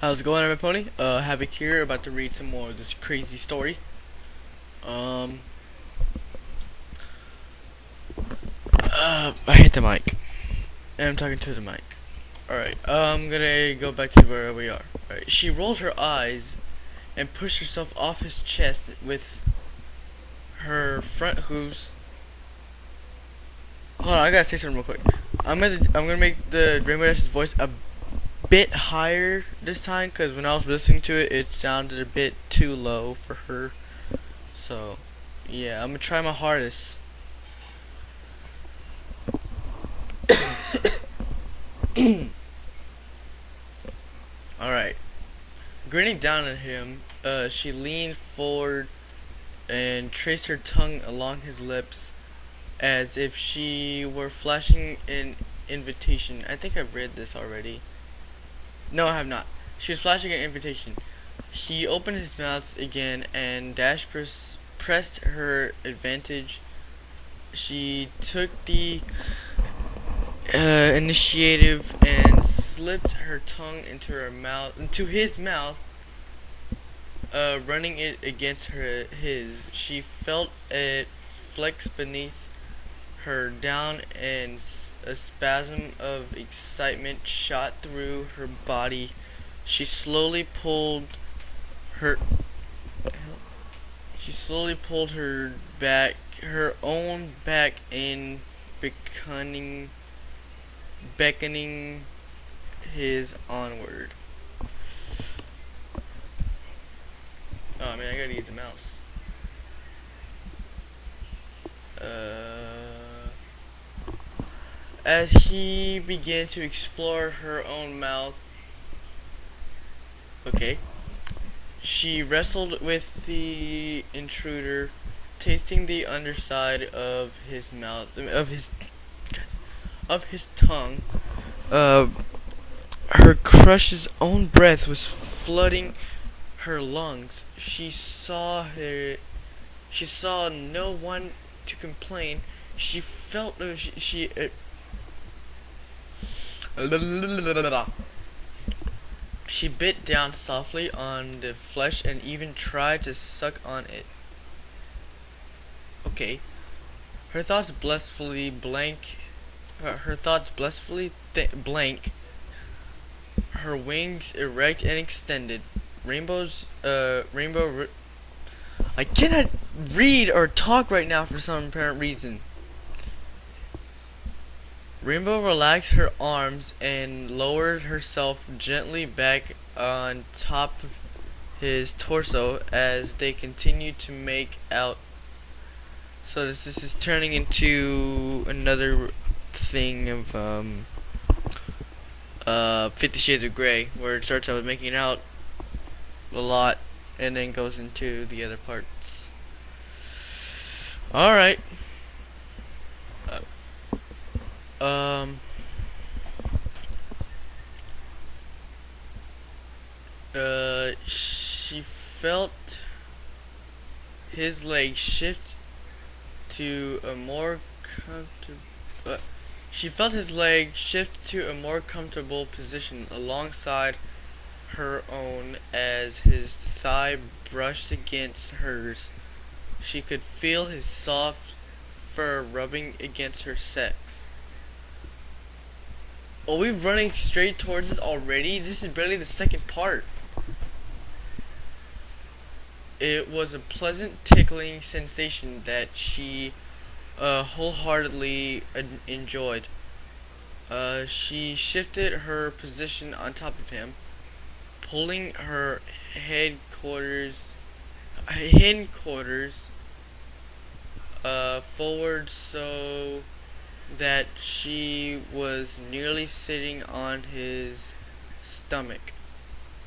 How's it going, my pony? Havok here, about to read some more of this crazy story. Um, I hit the mic, and I'm talking to the mic. Alright, I'm gonna go back to where we are. Alright, she rolled her eyes and pushed herself off his chest with her front hooves. Hold on, I gotta say something real quick. I'm gonna make the Rainbow Dash's voice a bit higher this time, because when I was listening to it, it sounded a bit too low for her. So, yeah, I'm gonna try my hardest. Alright. Grinning down at him, she leaned forward and traced her tongue along his lips as if she were flashing an invitation. I think I've read this already. No, I have not. She was flashing an invitation. He opened his mouth again and Dash pressed her advantage. She took the initiative and slipped her tongue into his mouth, running it against his. She felt it flex beneath her down, and a spasm of excitement shot through her body. She slowly pulled her. She slowly pulled her own back in, beckoning his onward. Oh man, I gotta use the mouse. As he began to explore her own mouth, okay, she wrestled with the intruder, tasting the underside of his mouth, of his tongue. Uh, Her crush's own breath was flooding her lungs. She saw no one to complain. She felt she bit down softly on the flesh and even tried to suck on it. Okay. Her thoughts blissfully blank. Her thoughts blissfully blank. Her wings erect and extended. I cannot read or talk right now for some apparent reason. Rainbow relaxed her arms and lowered herself gently back on top of his torso as they continued to make out. So this is turning into another thing of 50 Shades of Grey, where it starts out with making out a lot and then goes into the other parts. Alright. Um she felt his leg shift to a more comfortable position alongside her own as his thigh brushed against hers. She could feel his soft fur rubbing against her sex. Are we running straight towards this already? This is barely the second part. It was a pleasant tickling sensation that she wholeheartedly enjoyed. She shifted her position on top of him, pulling her hindquarters forward so that she was nearly sitting on his stomach,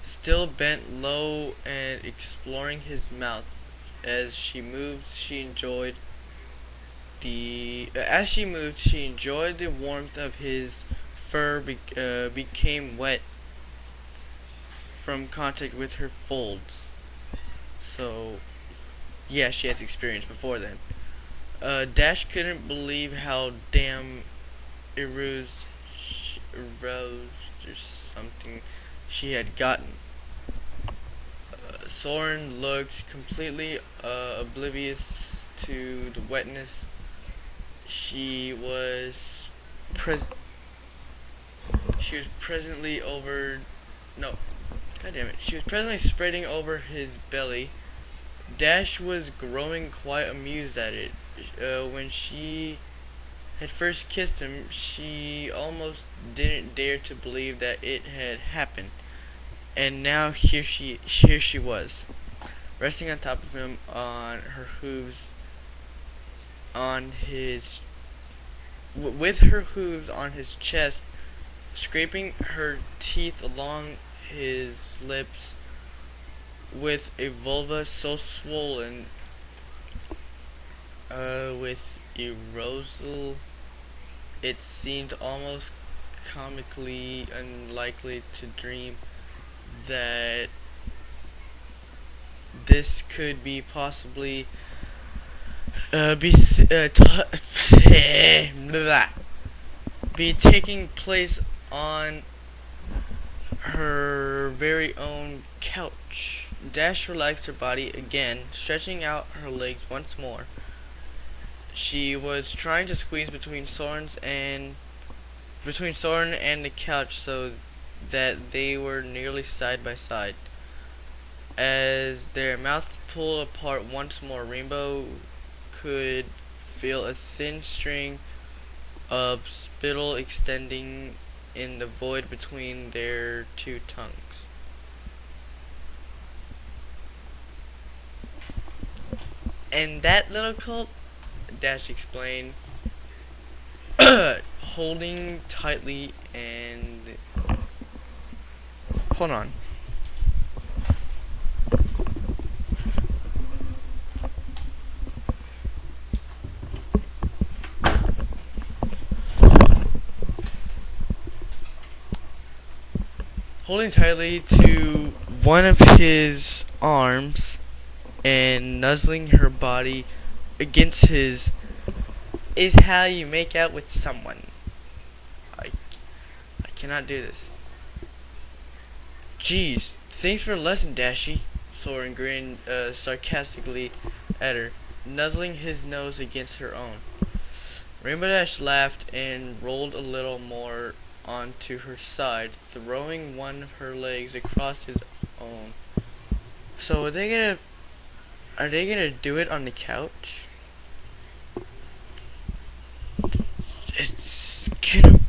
still bent low and exploring his mouth. As she moved, she enjoyed the warmth of his fur. Became wet from contact with her folds. So, yeah, she has experience before then. Dash couldn't believe how damn aroused or something she had gotten. Soren looked completely oblivious to the wetness. She was pres- she was presently over no God damn it. She was presently spreading over his belly. Dash was growing quite amused at it. When she had first kissed him, she almost didn't dare to believe that it had happened. And now here she was, resting on top of him on her hooves on his with her hooves on his chest, scraping her teeth along his lips with a vulva so swollen with arousal it seemed almost comically unlikely to dream that this could be possibly be taking place on her very own couch. Dash relaxed her body again, stretching out her legs once more. She was trying to squeeze between Soren and the couch so that they were nearly side by side. As their mouths pulled apart once more, Rainbow could feel a thin string of spittle extending in the void between their two tongues. And that little cult, Dash explained, holding tightly and... Hold on. Holding tightly to one of his arms and nuzzling her body against his is how you make out with someone. I cannot do this. Jeez, thanks for the lesson, Dashy. Soren grinned sarcastically at her, nuzzling his nose against her own. Rainbow Dash laughed and rolled a little more onto her side, throwing one of her legs across his own. So are they gonna do it on the couch? It's gonna...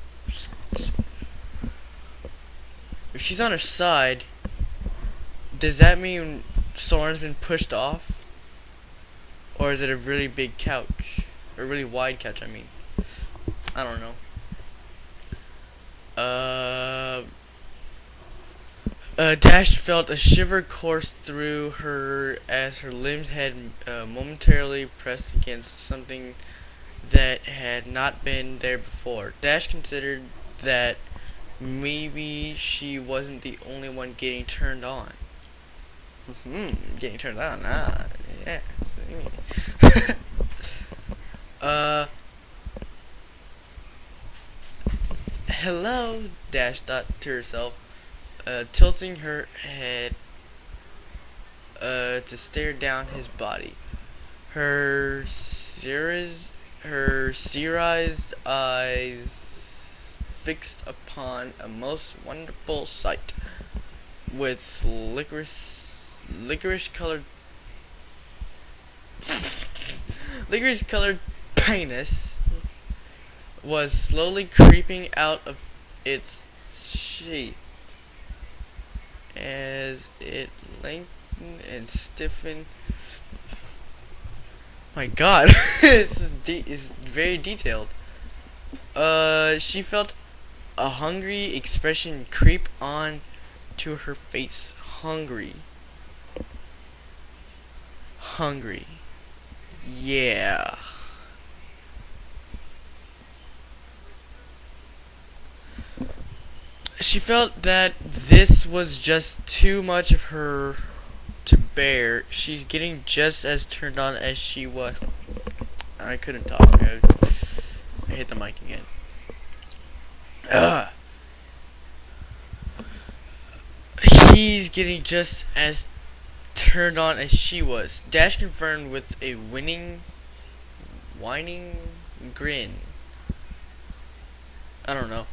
If she's on her side, does that mean Soren's been pushed off? Or is it a really big couch? Or a really wide couch, I mean. I don't know. Dash felt a shiver course through her as her limbs had momentarily pressed against something that had not been there before. Dash considered that maybe she wasn't the only one getting turned on. Getting turned on. Yeah. Hello, Dash thought to herself, tilting her head to stare down his body. Her searized eyes fixed upon a most wonderful sight, with licorice colored penis was slowly creeping out of its sheath as it lengthened and stiffened. My God, this is very detailed. She felt a hungry expression creep on to her face. Hungry. Yeah. She felt that this was just too much of her to bear. She's getting just as turned on as she was. I couldn't talk. I hit the mic again. he's getting just as turned on as she was. Dash confirmed with a whining grin. I don't know.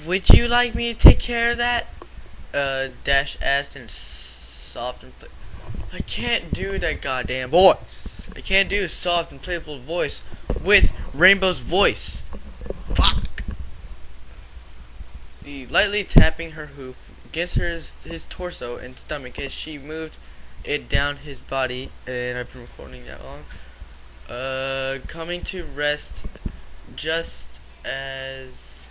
Would you like me to take care of that? Dash asked in soft and I can't do that goddamn voice. I can't do a soft and playful voice with Rainbow's voice. Fuck. See, lightly tapping her hoof against his torso and stomach as she moved it down his body. And I've been recording that long. Coming to rest just as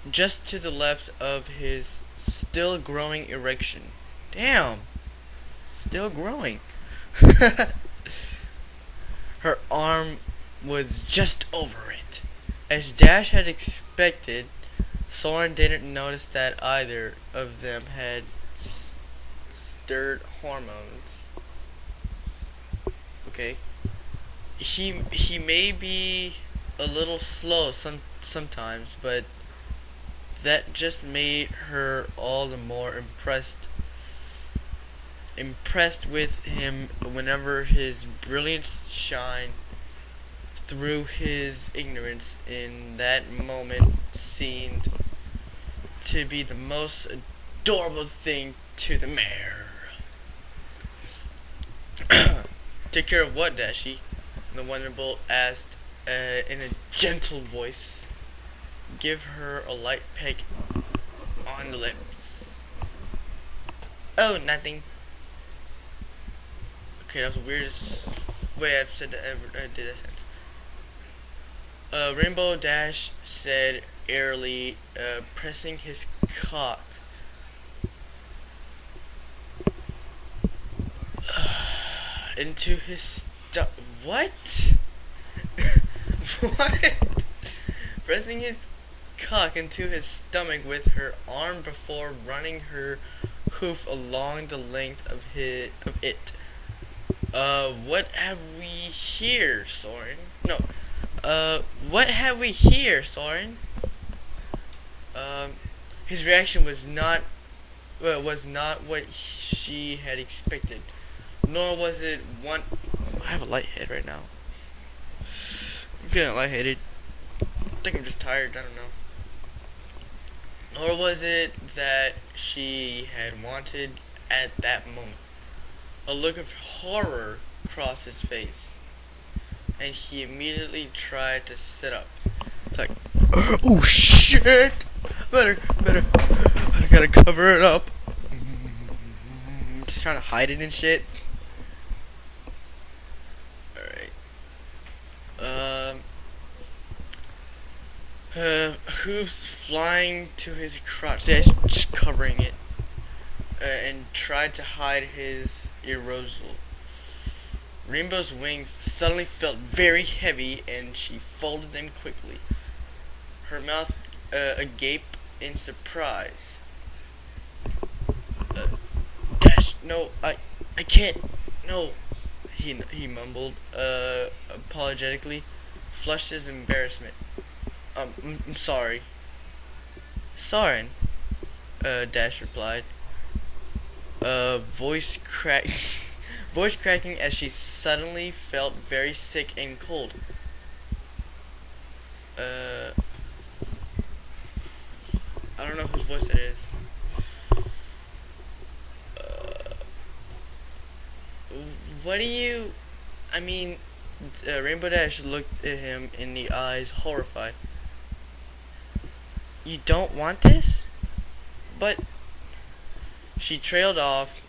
just to the left of his still growing erection. Damn, still growing. Her arm was just over it. As Dash had expected, Soren didn't notice that either of them had stirred hormones. Okay. He may be a little slow sometimes, but that just made her all the more impressed with him whenever his brilliance shined through his ignorance in that moment seemed to be the most adorable thing to the mare. Take care of what, Dashie? The Wonderbolt asked in a gentle voice. Give her a light peck on the lips. Oh, nothing. Okay, that was the weirdest way I've said that ever. I did that sentence. Rainbow Dash said airily, pressing his cock into his what? What? Pressing his cock into his stomach with her arm before running her hoof along the length of it. What have we here, Soren? No. What have we here, Soren? His reaction was not what she had expected. Nor was it one. I have a lighthead right now. I'm feeling lightheaded. I think I'm just tired. I don't know. Nor was it that she had wanted at that moment. A look of horror crossed his face, and he immediately tried to sit up. It's like, oh shit! Better. I gotta cover it up. Just trying to hide it and shit. Hooves flying to his crotch, just covering it, and tried to hide his arousal. Rainbow's wings suddenly felt very heavy, and she folded them quickly, her mouth agape in surprise. Dash, no, I can't, no, he mumbled, apologetically, flushed his embarrassment. I'm sorry. Soren, Dash replied, voice cracking as she suddenly felt very sick and cold. I don't know whose voice it is. What do you... I mean, Rainbow Dash looked at him in the eyes, horrified. You don't want this? But... She trailed off,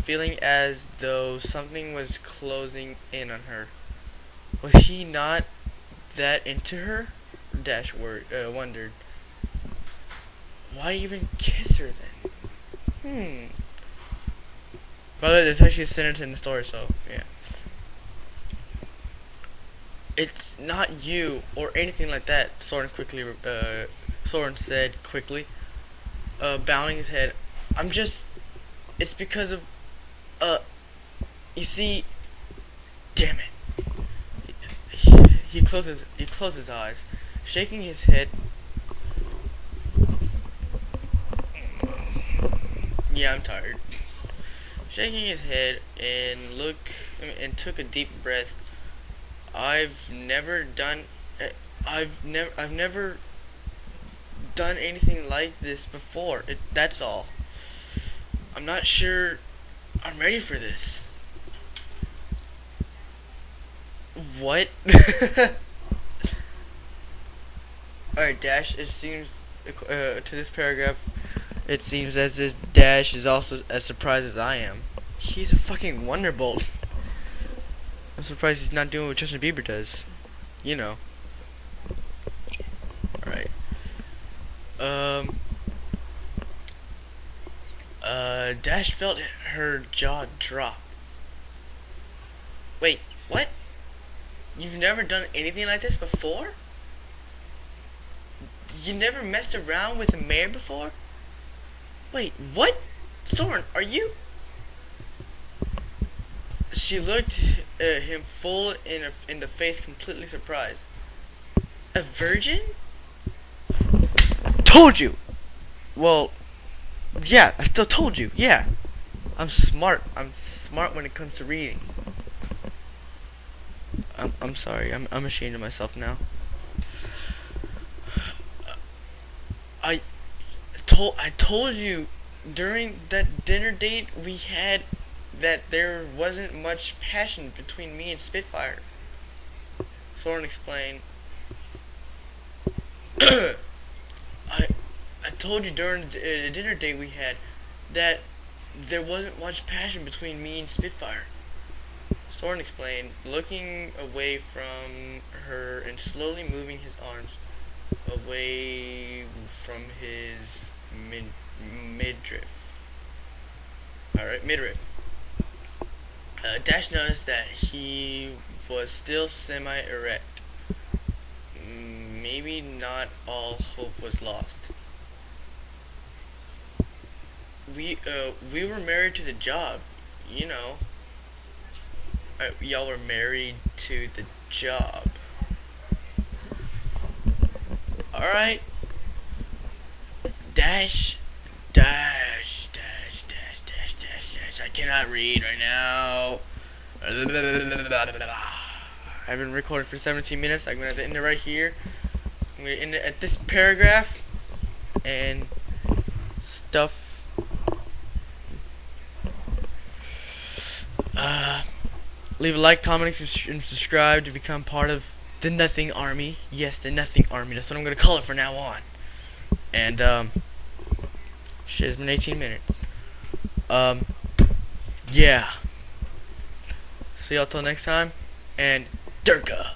feeling as though something was closing in on her. Was he not that into her? Dash wondered. Why even kiss her then? By the way, there's actually a sentence in the story, so yeah. It's not you or anything like that, Soren said quickly, bowing his head. It's because of, you see, damn it. He closed his eyes, shaking his head Yeah, I'm tired. Shaking his head and took a deep breath. I've never done I've never done anything like this before. That's all. I'm not sure I'm ready for this. What? Alright, Dash, it seems to this paragraph, it seems as if Dash is also as surprised as I am. He's a fucking wonderbolt. I'm surprised he's not doing what Justin Bieber does. You know. Alright. Um. Dash felt her jaw drop. Wait, what? You've never done anything like this before? You never messed around with a mayor before? Wait, what? Soren, are you? She looked him full in the face, completely surprised. A virgin? Told you! Well, yeah, I still told you, yeah. I'm smart. I'm smart when it comes to reading. I'm sorry. I'm ashamed of myself now. I I told you during that dinner date we had that there wasn't much passion between me and Spitfire. Soren explained. I I told you during the dinner date we had that there wasn't much passion between me and Spitfire. Soren explained, looking away from her and slowly moving his arms away from his midriff. Alright, midriff. Dash noticed that he was still semi-erect. Maybe not all hope was lost. We were married to the job, you know. Y'all were married to the job. Alright. Dash. I cannot read right now. I've been recording for 17 minutes. I'm going to end it right here. I'm going to end it at this paragraph. And stuff. Leave a like, comment, and subscribe to become part of the Nothing Army. Yes, the Nothing Army. That's what I'm going to call it from now on. And, shit, it's been 18 minutes. Yeah. See y'all till next time. And Durka.